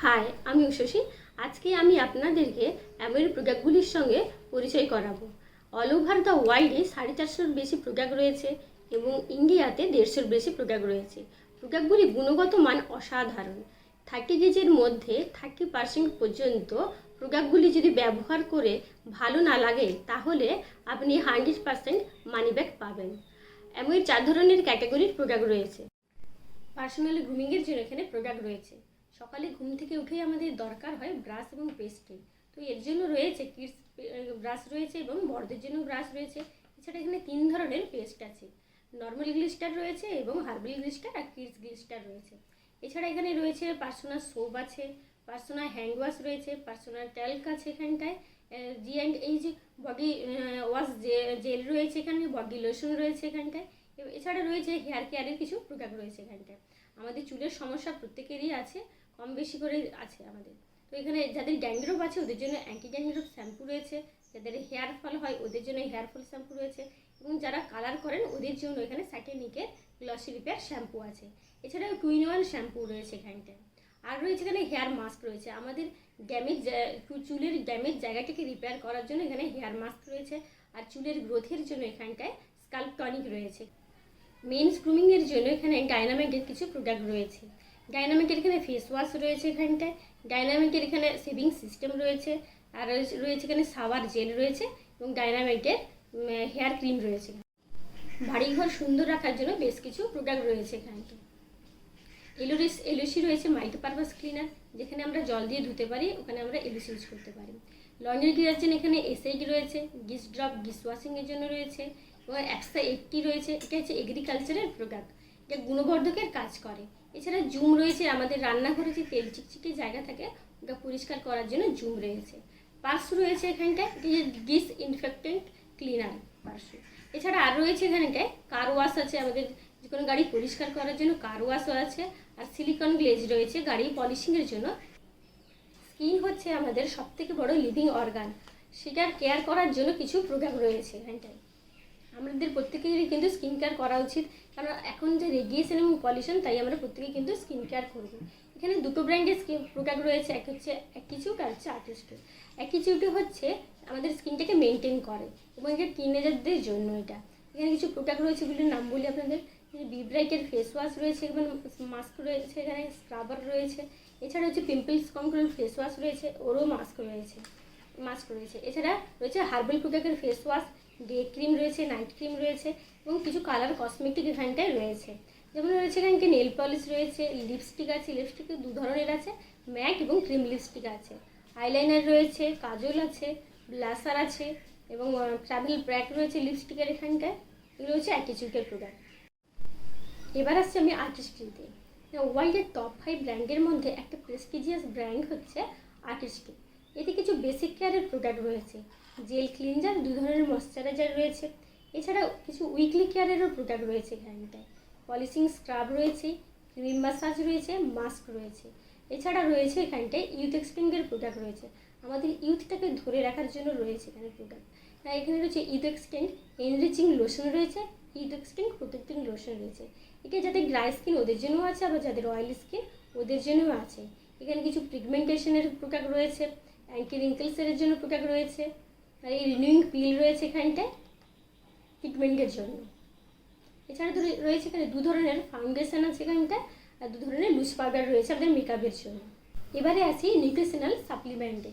High, আমি উষসী। আজকে আমি আপনাদেরকে অ্যামোয়ের প্রোডাক্টগুলির সঙ্গে পরিচয় করাবো। অল ওভার দ্য ওয়ার্ল্ডে 450-র বেশি প্রোডাক্ট রয়েছে এবং ইন্ডিয়াতে 150-র বেশি প্রোডাক্ট রয়েছে। প্রোডাক্টগুলি গুণগত মান অসাধারণ। 30 গেজের মধ্যে 30% পর্যন্ত প্রোডাক্টগুলি যদি ব্যবহার করে ভালো না লাগে তাহলে আপনি 100% মানি ব্যাক পাবেন। অ্যামোয়ের 4 ধরনের ক্যাটাগরির প্রোডাক্ট রয়েছে। পার্সোনাল গ্রুমিংয়ের জন্য এখানে প্রোডাক্ট রয়েছে। সকালে ঘুম থেকে উঠেই আমাদের দরকার হয় ব্রাশ এবং পেস্টের, তো এর জন্য রয়েছে কিডস ব্রাশ রয়েছে এবং বড়দের জন্য ব্রাশ রয়েছে। এছাড়া এখানে 3 ধরনের পেস্ট আছে, নর্মাল গ্লিস্টার রয়েছে এবং হার্বাল গ্লিস্টার আর কিডস গ্লিস্টার রয়েছে। এছাড়া এখানে রয়েছে পার্সোনাল সোপ আছে, পার্সোনাল হ্যান্ড ওয়াশ রয়েছে, পার্সোনাল ট্যাল্ক আছে এখানটায়, G&H বডি ওয়াশ জেল রয়েছে, এখানে বডি লোশন রয়েছে এখানটায়। এছাড়া রয়েছে হেয়ার কেয়ারের কিছু প্রোডাক্ট রয়েছে এখানটায়। আমাদের চুলের সমস্যা প্রত্যেকেরই আছে, কম বেশি করে আছে আমাদের। তো এখানে যাদের ড্যান্ড্রফ আছে ওদের জন্য অ্যান্টি ড্যান্ড্রফ শ্যাম্পু রয়েছে, যাদের হেয়ার ফল হয় ওদের জন্য হেয়ার ফল শ্যাম্পু রয়েছে, এবং যারা কালার করেন ওদের জন্য এখানে স্যাটেনিকের গ্লসি রিপেয়ার শ্যাম্পু আছে। এছাড়াও 2-in-1 শ্যাম্পু রয়েছে এখানটায়। আর রয়েছে এখানে হেয়ার মাস্ক রয়েছে, আমাদের চুলের ড্যামেজ জায়গাটাকে রিপেয়ার করার জন্য এখানে হেয়ার মাস্ক রয়েছে। আর চুলের গ্রোথের জন্য এখানটায় স্কাল্প টনিক রয়েছে। মেন্স গ্রুমিংয়ের জন্য এখানে ডাইনামিকের কিছু প্রোডাক্ট রয়েছে। ডাইনামিকের এখানে ফেস ওয়াশ রয়েছে এখানটায়, ডাইনামিকের এখানে সেভিং সিস্টেম রয়েছে, আর রয়েছে এখানে শাওয়ার জেল রয়েছে, এবং ডাইনামিকের হেয়ার ক্রিম রয়েছে। বাড়িঘর সুন্দর রাখার জন্য বেশ কিছু প্রোডাক্ট রয়েছে এখানটায়। এলওসি রয়েছে মাল্টিপারপাস ক্লিনার, যেখানে আমরা জল দিয়ে ধুতে পারি, ওখানে আমরা এলওসি ইউজ করতে পারি। লন্ড্রি ডিটারজেন্ট এখানে এসআইডি রয়েছে, গিস ড্রপ গিস ওয়াশিংয়ের জন্য রয়েছে, এবং 180 রয়েছে। এটা হচ্ছে এগ্রিকালচারের প্রোডাক্ট, এটা গুণবর্ধকের কাজ করে। এছাড়া জুম রয়েছে, আমাদের রান্নাঘরে যে তেল চিকচিকে জায়গা থাকে ওটা পরিষ্কার করার জন্য জুম রয়েছে। পার্স রয়েছে এখানটায়, এটা ডিস ইনফেক্টেন্ট ক্লিনার পার্স। এছাড়া আর রয়েছে এখানটায় কার ওয়াশ আছে, আমাদের যে কোনো গাড়ি পরিষ্কার করার জন্য কার ওয়াশও আছে। আর সিলিকন গ্লেজ রয়েছে গাড়ি পলিশিংয়ের জন্য। স্কিন হচ্ছে আমাদের সবথেকে বড় লিভিং অর্গান, সেটার কেয়ার করার জন্য কিছু প্রোডাক্ট রয়েছে এখানটায়। আমাদের প্রত্যেকেরই কিন্তু স্কিন কেয়ার করা উচিত, কারণ এখন যে রেডিয়েশন এবং পলিউশন, তাই আমরা প্রত্যেকেই কিন্তু স্কিন কেয়ার করব। এখানে দুটো ব্র্যান্ডের প্রোডাক্ট রয়েছে, এক হচ্ছে অ্যাকিচিউট আর হচ্ছে আর্টিস্ট। অ্যাকিচিউট হচ্ছে আমাদের স্কিনটাকে মেনটেন করে এবং এটা টিনেজারদের জন্য। এখানে কিছু প্রোডাক্ট রয়েছে, এগুলির নাম বলি আপনাদের। বিব্রাইটের ফেস ওয়াশ রয়েছে, এবং মাস্ক রয়েছে, এখানে স্ক্রাবার রয়েছে। এছাড়া হচ্ছে পিম্পলস কন্ট্রোল ফেস ওয়াশ রয়েছে, ওরও মাস্ক রয়েছে। এছাড়া রয়েছে হার্বাল প্রোডাক্টের ফেস ওয়াশ, ডে ক্রিম রয়েছে, নাইট ক্রিম রয়েছে, এবং কিছু কালার কসমেটিক এখানটায় রয়েছে। যেমন রয়েছে এখানকে নেল পলিশ রয়েছে, লিপস্টিক আছে, লিপস্টিক 2 ধরনের আছে, ম্যাট এবং ক্রিম লিপস্টিক আছে, আইলাইনার রয়েছে, কাজল আছে, ব্লাশার আছে, এবং ট্রাভেল ব্র্যাক রয়েছে লিপস্টিকের এখানটায়। এগুলো হচ্ছে অ্যাটিচিউডের প্রোডাক্ট। এবার আসছে আমি আর্টিস্ট্রিতে। ওয়ার্ল্ডের টপ 5 ব্র্যান্ডের মধ্যে একটা প্রেস্টিজিয়াস ব্র্যান্ড হচ্ছে আর্টিস্ট্রি। এতে কিছু বেসিক কেয়ারের প্রোডাক্ট রয়েছে, জেল ক্লিনজার, 2 ধরনের ময়শ্চারাইজার রয়েছে। এছাড়াও কিছু উইকলি কেয়ারেরও প্রোডাক্ট রয়েছে এখানটায়, পলিশিং স্ক্রাব রয়েছে, ক্রিম মাসাজ রয়েছে, মাস্ক রয়েছে। এছাড়া রয়েছে এখানটায় ইউথ এক্সটেন্ডের প্রোডাক্ট রয়েছে, আমাদের ইউথটাকে ধরে রাখার জন্য রয়েছে এখানে প্রোডাক্ট। তাই এখানে রয়েছে ইউথ এক্সটেন্ড এনরিচিং লোশন রয়েছে, ইউথ এক্সটেন্ড প্রোটেক্টিং লোশন রয়েছে। এটা যাদের ড্রাই স্কিন ওদের জন্য আছে, আবার যাদের অয়েলি স্কিন ওদের জন্যও আছে। এখানে কিছু পিগমেন্টেশনের প্রোডাক্ট রয়েছে, অ্যান্টি রিঙ্কেলসের জন্য প্রোডাক্ট রয়েছে, আর এই রিনিউইং পিল রয়েছে এখানটায় পিগমেন্টের জন্য। এছাড়া রয়েছে এখানে 2 ধরনের ফাউন্ডেশন আছে এখানটায়, আর 2 ধরনের লুজ পাউডার রয়েছে আমাদের মেকআপের জন্য। এবারে আসি নিউট্রিশনাল সাপ্লিমেন্টে।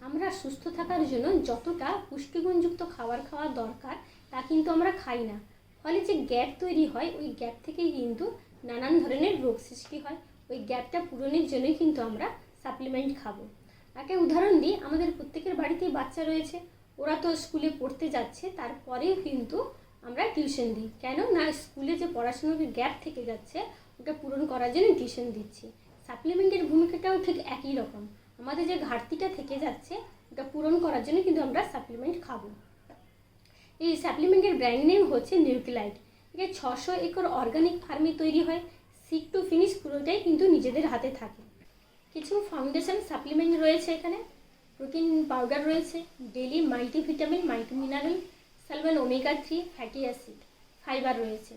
আমরা সুস্থ থাকার জন্য যতটা পুষ্টিগুণযুক্ত খাবার খাওয়া দরকার তা কিন্তু আমরা খাই না, ফলে যে গ্যাপ তৈরি হয় ওই গ্যাপ থেকেই কিন্তু নানান ধরনের রোগ সৃষ্টি হয়। ওই গ্যাপটা পূরণের জন্যই কিন্তু আমরা সাপ্লিমেন্ট খাবো। একটা উদাহরণ দিই, আমাদের প্রত্যেকের বাড়িতেই বাচ্চা রয়েছে, ওরা তো স্কুলে পড়তে যাচ্ছে, তারপরেও কিন্তু আমরা টিউশন দিই। কেন না, স্কুলে যে পড়াশোনার গ্যাপ থেকে যাচ্ছে ওটা পূরণ করার জন্য টিউশন দিচ্ছি। সাপ্লিমেন্টের ভূমিকাটাও ঠিক একই রকম, আমাদের যে ঘাটতিটা থেকে যাচ্ছে ওটা পূরণ করার জন্য কিন্তু আমরা সাপ্লিমেন্ট খাবো। এই সাপ্লিমেন্টের ব্র্যান্ড নেম হচ্ছে নিউক্লিলাইট। এটা 600 একর অর্গানিক ফার্মে তৈরি হয়, সিড টু ফিনিশ পুরোটাই কিন্তু নিজেদের হাতে থাকে। কিছু ফাউন্ডেশন সাপ্লিমেন্ট রয়েছে এখানে, প্রোটিন পাউডার রয়েছে, daily multivitamin, multimineral, Salman omega 3 fatty acid, fibre রয়েছে।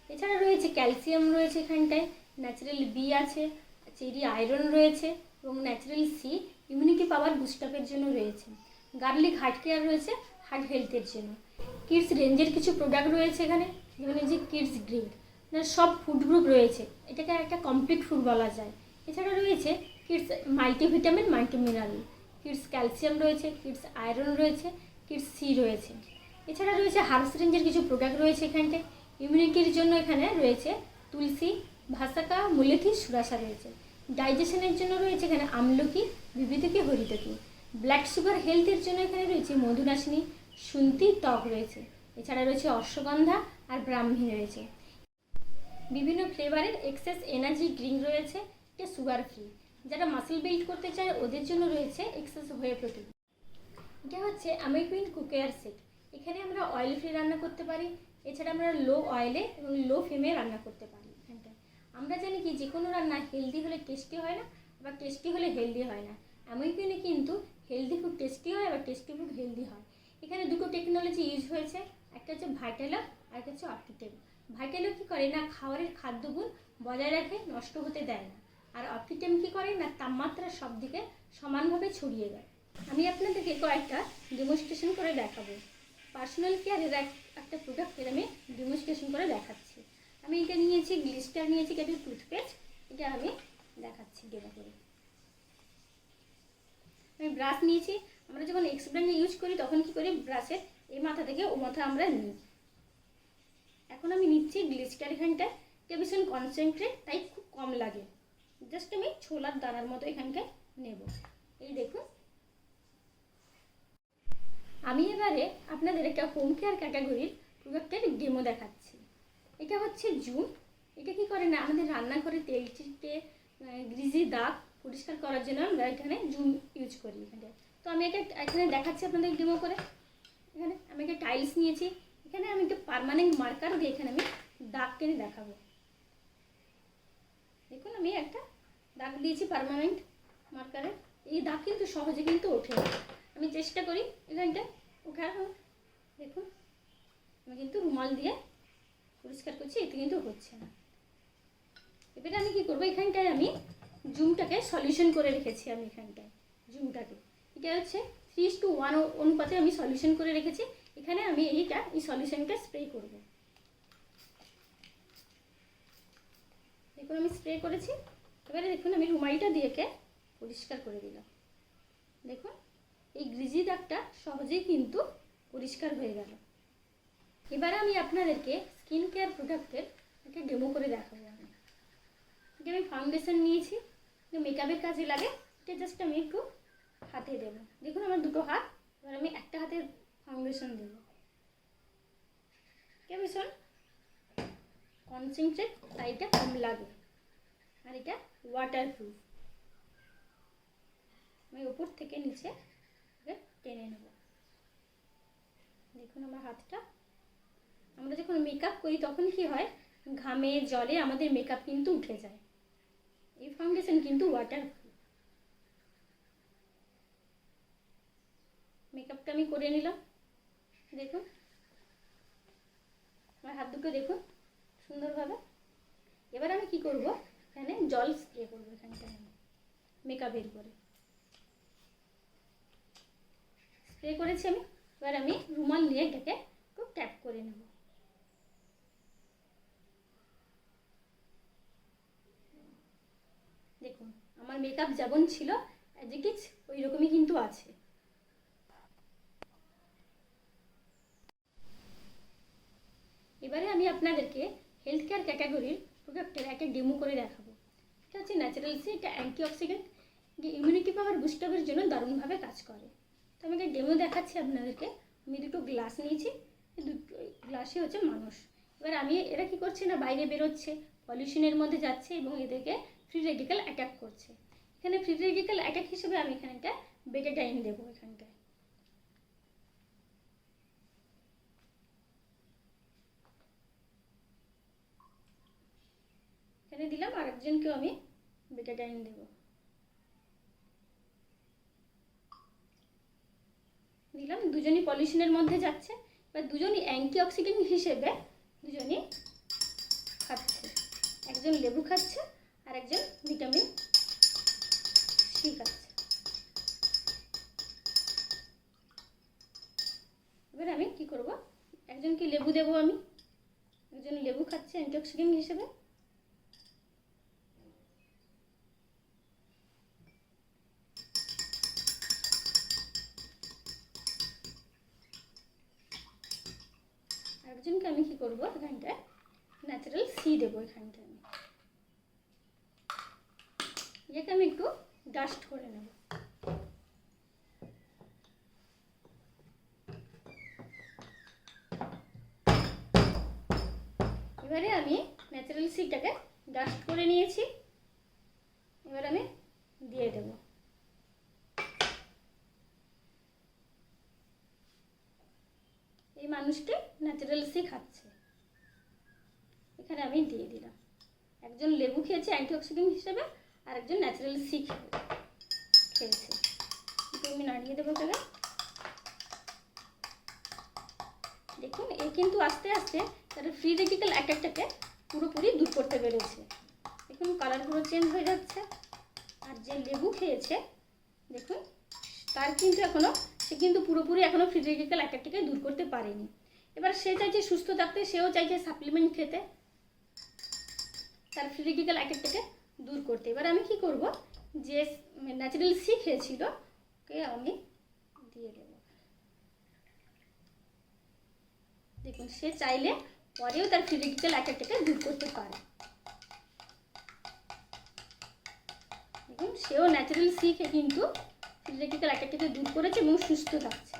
এছাড়া রয়েছে ক্যালসিয়াম রয়েছে এখানটায়, ন্যাচারাল বি আছে, চেরি আয়রন রয়েছে, এবং ন্যাচারাল সি ইমিউনিটি পাওয়ার বুস্টআপের জন্য রয়েছে। গার্লিক হার্ট কেয়ার রয়েছে হার্ট হেলথের জন্য। কিডস রেঞ্জের কিছু প্রোডাক্ট রয়েছে এখানে, যেমন এই যে কিডস ড্রিঙ্ক, সব ফুড গ্রুপ রয়েছে, এটাকে একটা কমপ্লিট ফুড বলা যায়। এছাড়া রয়েছে kids multivitamin multi mineral, kids calcium রয়েছে, কিডস আয়রন রয়েছে, কিডস সি রয়েছে। এছাড়া রয়েছে হার্বস রেঞ্জের কিছু প্রোডাক্ট রয়েছে এখানটায়। ইমিউনিটির জন্য এখানে রয়েছে তুলসী, ভাসাকা, মুলেঠি, সুরাসা রয়েছে। ডাইজেশনের জন্য রয়েছে এখানে আমলকি, বিবিধকি, হরিতকি। ব্লাড সুগার হেলথের জন্য এখানে রয়েছে মধুনাশিনী, শুন্তি, ত্বক রয়েছে। এছাড়া রয়েছে অশ্বগন্ধা আর ব্রাহ্মী রয়েছে। বিভিন্ন ফ্লেভারের এক্সেস এনার্জি ড্রিঙ্ক রয়েছে, এটা সুগার ফ্রি। যারা মাসেল বিল্ড করতে চায় ওদের জন্য রয়েছে এক্সেস হোয়ে প্রোটিন। এটা হচ্ছে আমেকুইন কুকেয়ার সেট। এখানে আমরা অয়েল ফ্রি রান্না করতে পারি, এছাড়া আমরা লো অয়েলে এবং লো ফ্লেমে রান্না করতে পারি। এখানটায় আমরা জানি কি যে কোনো রান্না হেলদি হলে টেস্টি হয় না, আবার টেস্টি হলে হেলদি হয় না। আমেকুইনে কিন্তু হেলদি ফুড টেস্টি হয়, আবার টেস্টি ফুড হেলদি হয়। এখানে দুটো টেকনোলজি ইউজ হয়েছে, একটা হচ্ছে ভাইটালক আর একটা হচ্ছে অপটিটেম। ভাইটালক কী করে না খাবারের খাদ্যগুণ বজায় রাখে, নষ্ট হতে দেয় না। আর অপটিটেম কী করে না তাপমাত্রা সব দিকে সমানভাবে ছড়িয়ে দেয়। আমি আপনাদেরকে কয়েকটা ডেমনস্ট্রেশন করে দেখাবো। পার্সোনাল কেয়ারের একটা প্রোডাক্টের আমি ডেমনস্ট্রেশন করে দেখাচ্ছি। আমি এটা নিয়েছি, গ্লিস্টার নিয়েছি, এটা টুথপেস্ট, এটা আমি দেখাচ্ছি ডেমো করে। আমি ব্রাশ নিয়েছি। আমরা যখন এক্সপ্রেন্ট ইউজ করি তখন কি করি, ব্রাশের এই মাথা থেকে ও মাথা আমরা নিই। এখন আমি নিচ্ছি গ্লিস্টার এখানটায়, এটা ভীষণ কনসেন্ট্রেট, তাই খুব কম লাগে। জাস্ট আমি ছোলার দানার মতো এখানটায় নেব। এই দেখুন, আমি এবারে আপনাদের একটা হোম কেয়ার ক্যাটাগরির প্রোডাক্টের ডেমো দেখাচ্ছি। এটা হচ্ছে জুম। এটা কি করে না আমাদের রান্নাঘরে তেল চিটে গ্রিজি দাগ পরিষ্কার করার জন্য আমরা এখানে জুম ইউজ করি এখানে। তো আমি এটা এখানে দেখাচ্ছি আপনাদের ডেমো করে। এখানে আমি একটা টাইলস নিয়েছি, এখানে আমি একটা পার্মানেন্ট মার্কার দিয়ে এখানে আমি দাগ টেনে দেখাবো। দেখুন আমি একটা দাগ দিয়েছি পার্মানেন্ট মার্কারে। এই দাগ কিন্তু সহজে কিন্তু ওঠে না, আমি চেষ্টা করি এখানটা ওঠার। দেখুন আমি কিন্তু রুমাল দিয়ে পরিষ্কার করছি, এতে কিন্তু হচ্ছে না। এবারে আমি কি করবো, এখানটায় আমি জুমটাকে সলিউশন করে রেখেছি। আমি এখানটায় জুমটাকে এটা হচ্ছে 3:1 অনুপাতে আমি সলিউশন করে রেখেছি। এখানে আমি এই সলিউশনটা স্প্রে করব। দেখুন আমি স্প্রে করেছি। এবারে দেখুন আমি রুমালটা দিয়ে পরিষ্কার করে দিলাম। দেখুন এই গ্রিজি দাগটা সহজেই কিন্তু পরিষ্কার হয়ে গেল। এবারে আমি আপনাদেরকে স্কিন কেয়ার প্রোডাক্টের একটা ডেমো করে দেখাবো। আমি ফাউন্ডেশন নিয়েছি, মেকআপের কাজে লাগে, এটা জাস্ট আমি একটু হাতে দেবো। দেখুন আমার দুটো হাত, এবার আমি একটা হাতে ফাউন্ডেশন দেবো। ভীষণ কনসেন্ট্রেট, তাই এটা কম লাগে, আর এটা ওয়াটারপ্রুফ। আমি উপর থেকে নিচে টেনে নেব। দেখুন আমার হাতটা, আমরা যখন মেকআপ করি তখন কি হয়, ঘামে জলে আমাদের মেকআপ কিন্তু উঠে যায়। এই ফাউন্ডেশন কিন্তু ওয়াটারপ্রুফ। মেকআপটা আমি করে নিলাম। দেখুন আমার হাত দুটো দেখুন সুন্দরভাবে। এবার আমি কি করব, এখানে জল স্প্রে করবো এখানটা মেকআপের পরে। স্প্রে করেছি আমি, এবার আমি রুমাল নিয়ে এটাকে একটু ট্যাপ করে নেব। দেখুন আমার মেকআপ যেমন ছিল অ্যাজ ইট ইজ ওই রকমই কিন্তু আছে। এবারে আমি আপনাদেরকে হেলথ কেয়ার ক্যাটাগরির প্রোডাক্টের একটা ডেমো করে দেখাবো। এটা হচ্ছে ন্যাচারাল সি, এটা অ্যান্টিঅক্সিডেন্ট, ইমিউনিটি পাওয়ার বুস্টআপের জন্য দারুণভাবে কাজ করে। তো আমি একটা ডেমো দেখাচ্ছি আপনাদেরকে। আমি দুটো গ্লাস নিয়েছি, দুটো গ্লাসই হচ্ছে মানুষ। এবার আমি এরা কি করছে না বাইরে বেরোচ্ছে, পলিউশনের মধ্যে যাচ্ছে এবং এদেরকে ফ্রি রেডিক্যাল অ্যাটাক করছে। এখানে ফ্রি রেডিক্যাল অ্যাটাক হিসেবে আমি এখানে একটা বেটাডাইন দেবো। এখানটায় এখানে দিলাম, আরেকজনকেও আমি বেটাডাইন দেবো। দিলাম, দুজনই পলিউশনের মধ্যে যাচ্ছে, বা দুজনই অ্যান্টিঅক্সিডেন্ট হিসেবে দুজনই খাচ্ছে। একজন লেবু খাচ্ছে আর একজন ভিটামিন সি সি খাচ্ছে। এবার আমি কি করব, একজনকে লেবু দেবো, আমি একজন লেবু খাচ্ছে অ্যান্টিঅক্সিডেন্ট হিসেবে। আরেকজনকে আমি কি করব, এখানটায় ন্যাচারাল সি দেবো। এখানটায় আমি এটাকে আমি একটু ডাস্ট করে নেব। এবারে আমি ন্যাচারাল সিটাকে ডাস্ট করে নিয়েছি, এবার আমি দিয়ে দেব। এই মানুষটি ন্যাচারাল সি খাচ্ছে, এখানে আমি দিয়ে দিলাম। একজন লেবু খেয়েছে অ্যান্টিঅক্সিডেন্ট হিসেবে, আর একজন ন্যাচারাল সি খেয়েছে। একটু আমি নাড়িয়ে দেবো তাহলে। দেখুন এ কিন্তু আস্তে আস্তে তার ফ্রি রেডিক্যাল অ্যাটাকটাকে পুরোপুরি দূর করতে পেরেছে। দেখুন কালার পুরো চেঞ্জ হয়ে যাচ্ছে। আর যে লেবু খেয়েছে দেখুন তার কিন্তু সে কিন্তু পুরোপুরি ফ্রি রেডিক্যাল অ্যাটাকটাকে দূর করতে পারেনি। এবার সে চাইছে সুস্থ থাকতে, সেও চাইছে সাপ্লিমেন্ট খেতে তার ফ্রি রেডিক্যাল অ্যাটাকটাকে দূর করতে। এবার আমি কি করব, যে ন্যাচারাল সি খেয়েছিল ওকে আমি দিয়ে দেব। দেখুন সে চাইলে পরেও তার ফ্রি রেডিক্যাল অ্যাটাকটাকে দূর করতে পারে। দেখুন সেও ন্যাচারাল সি খেয়ে কিন্তু ফ্রি রেডিক্যাল অ্যাটাকটাকে দূর করেছে এবং সুস্থ থাকছে।